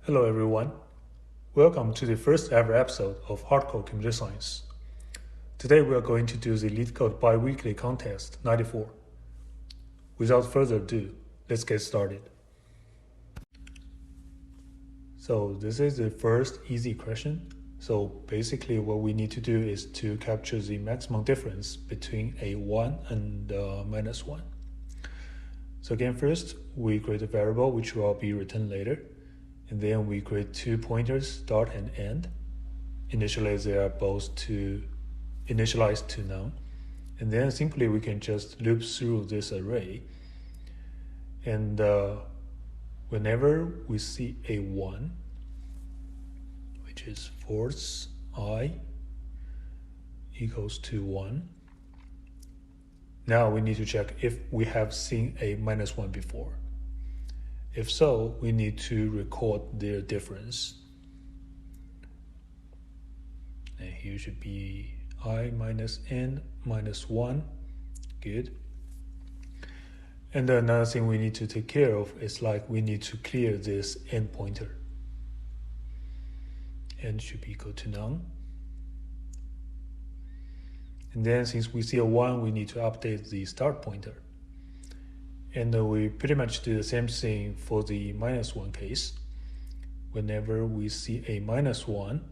Hello everyone, welcome to the first ever episode of Hardcore Computer Science. Today we are going to do the LeetCode Biweekly Contest 94. Without further ado, let's get started. So this is the first easy question. So basically what we need to do is to capture the maximum difference between a 1 and minus 1. So again, first we create a variable which will be returned later. And then we create two pointers, start and end. Initially, they are both initialized to none. And then simply we can just loop through this array. And whenever we see a 1, which is force I equals to 1, now we need to check if we have seen a minus 1 before. If so, we need to record their difference. And here should be I minus n minus 1. Good. And another thing we need to take care of is we need to clear this n pointer. N should be equal to none. And then since we see a 1, we need to update the start pointer. And we pretty much do the same thing for the minus 1 case. Whenever we see a minus 1,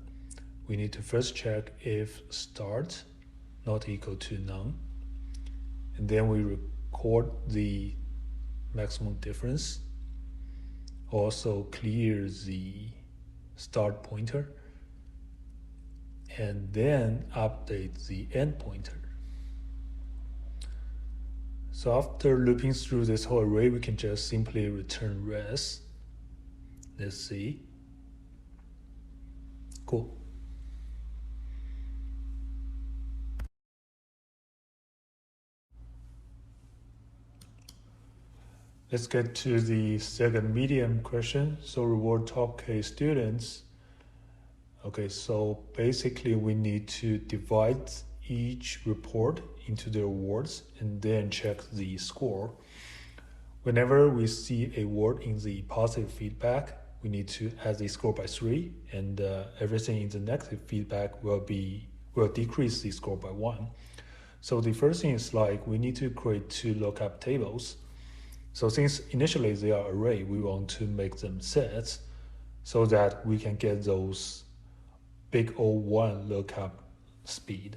we need to first check if start not equal to none. And then we record the maximum difference. Also clear the start pointer. And then update the end pointer. So after looping through this whole array, we can just simply return res. Let's see. Cool. Let's get to the second medium question. So reward top K students. Okay, so basically we need to divide each report into the awards and then check the score. Whenever we see a word in the positive feedback, we need to add the score by 3, and everything in the negative feedback will decrease the score by 1. So the first thing is we need to create two lookup tables. So since initially they are array, we want to make them sets so that we can get those big O1 lookup speed.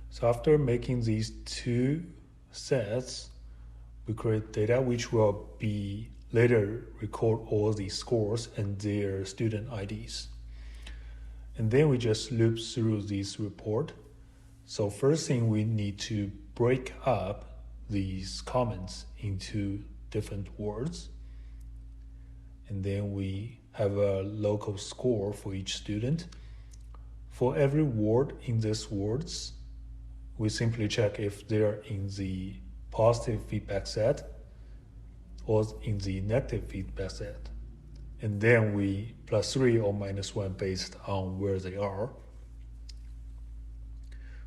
So after making these two sets, we create data which will be later record all the scores and their student IDs. And then we just loop through this report. So first thing, we need to break up these comments into different words. And then we have a local score for each student. For every word in these words, we simply check if they're in the positive feedback set or in the negative feedback set. And then we plus 3 or minus 1 based on where they are,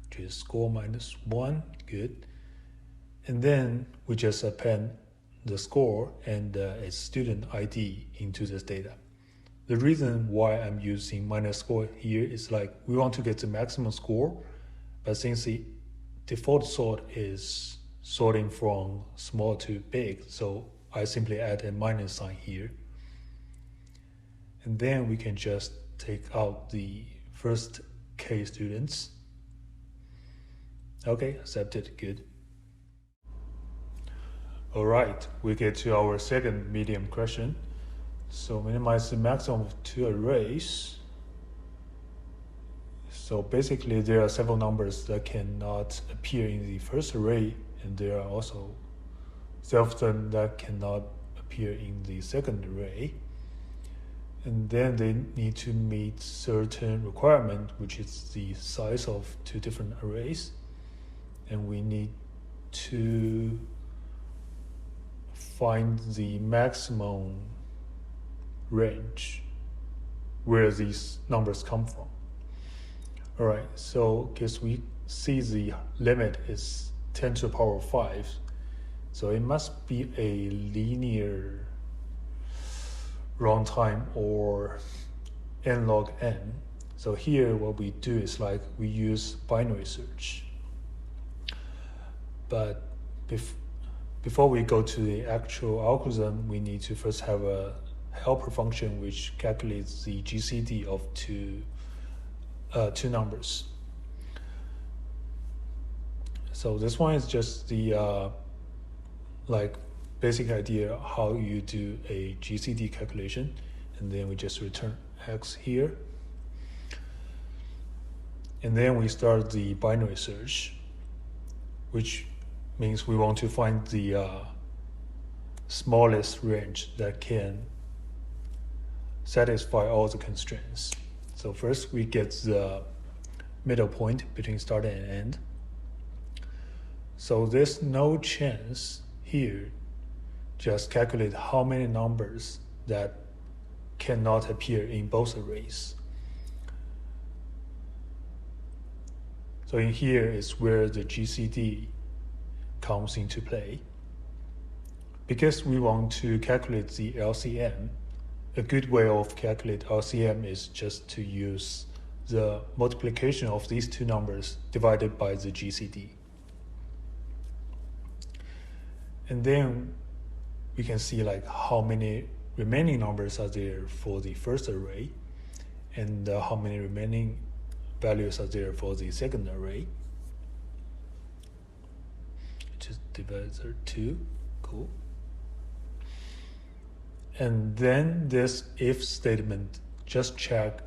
which is score minus 1, good. And then we just append the score and a student ID into this data. The reason why I'm using minus score here is we want to get the maximum score, but since the default sort is sorting from small to big, so I simply add a minus sign here. And then we can just take out the first K students. Okay, accepted, good. All right, we get to our second medium question. So minimize the maximum of two arrays. So basically there are several numbers that cannot appear in the first array, and there are also several of them that cannot appear in the second array. And then they need to meet certain requirement, which is the size of two different arrays. And we need to find the maximum range where these numbers come from. All right, so because we see the limit is 10 to the power 5, so it must be a linear runtime or n log n. So here what we do is like we use binary search. But before we go to the actual algorithm, we need to first have a helper function which calculates the GCD of two numbers. So this one is just the like basic idea how you do a GCD calculation, and then we just return x here. And then we start the binary search, which means we want to find the smallest range that can satisfy all the constraints. So first we get the middle point between start and end. So there's no chance here just calculate how many numbers that cannot appear in both arrays. So in here is where the GCD comes into play. Because we want to calculate the LCM, a good way of calculate LCM is just to use the multiplication of these two numbers divided by the GCD. And then we can see like how many remaining numbers are there for the first array and how many remaining values are there for the second array. Just divisor 2, cool. And then this if statement just check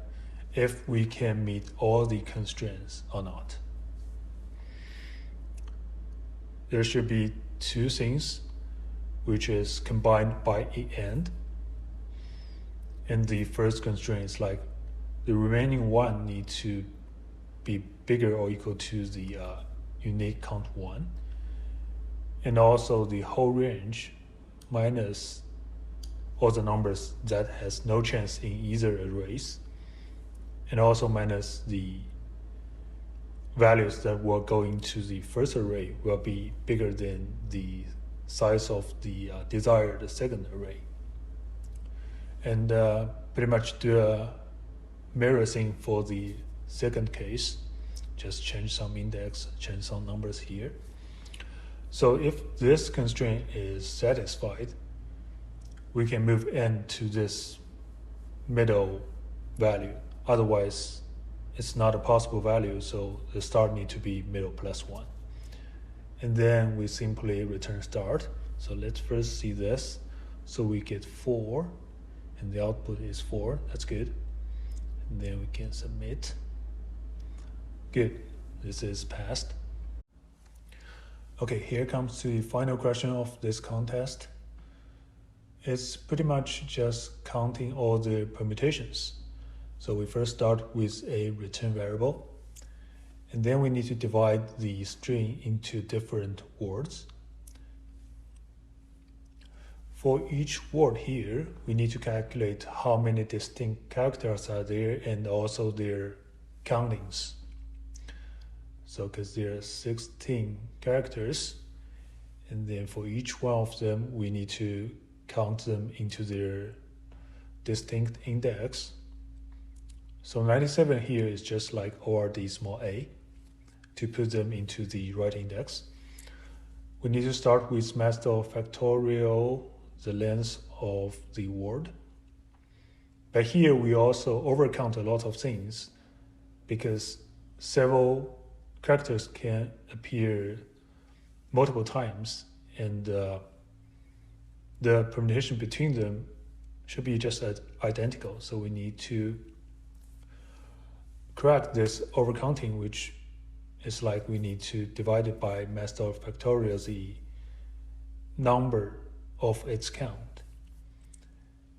if we can meet all the constraints or not. There should be two things, which is combined by end. And the first constraint is like the remaining one need to be bigger or equal to the unique count 1. And also the whole range minus all the numbers that has no chance in either arrays, and also minus the values that will go into the first array will be bigger than the size of the desired second array. And pretty much do a mirror thing for the second case. Just change some index, change some numbers here. So if this constraint is satisfied, we can move n to this middle value. Otherwise, it's not a possible value, so the start need to be middle plus 1. And then we simply return start. So let's first see this. So we get 4, and the output is 4. That's good. And then we can submit. Good. This is passed. Okay, here comes the final question of this contest. It's pretty much just counting all the permutations. So we first start with a return variable, and then we need to divide the string into different words. For each word here, we need to calculate how many distinct characters are there and also their countings. So because there are 16 characters, and then for each one of them, we need to count them into their distinct index. So 97 here is just like ORD small a to put them into the right index. We need to start with master factorial the length of the word. But here we also overcount a lot of things because several characters can appear multiple times, and the permutation between them should be just identical. So we need to correct this overcounting, which is like we need to divide it by master factorial the number of its count.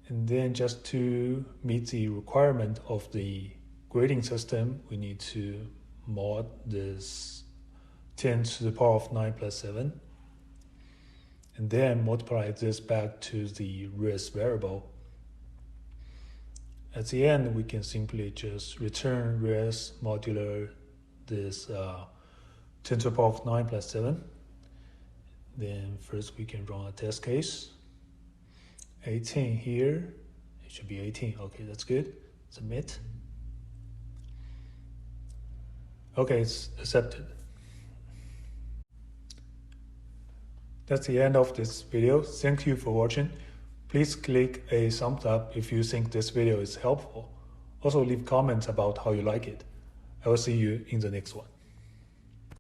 And then just to meet the requirement of the grading system, we need to mod this 10 to the power of 9 plus 7, and then multiply this back to the res variable. At the end, we can simply just return res modular this 10 to the power of 9 plus 7. Then first we can run a test case. 18 here, it should be 18. Okay, that's good. Submit. Okay, it's accepted. That's the end of this video. Thank you for watching. Please click a thumbs up if you think this video is helpful. Also leave comments about how you like it. I will see you in the next one.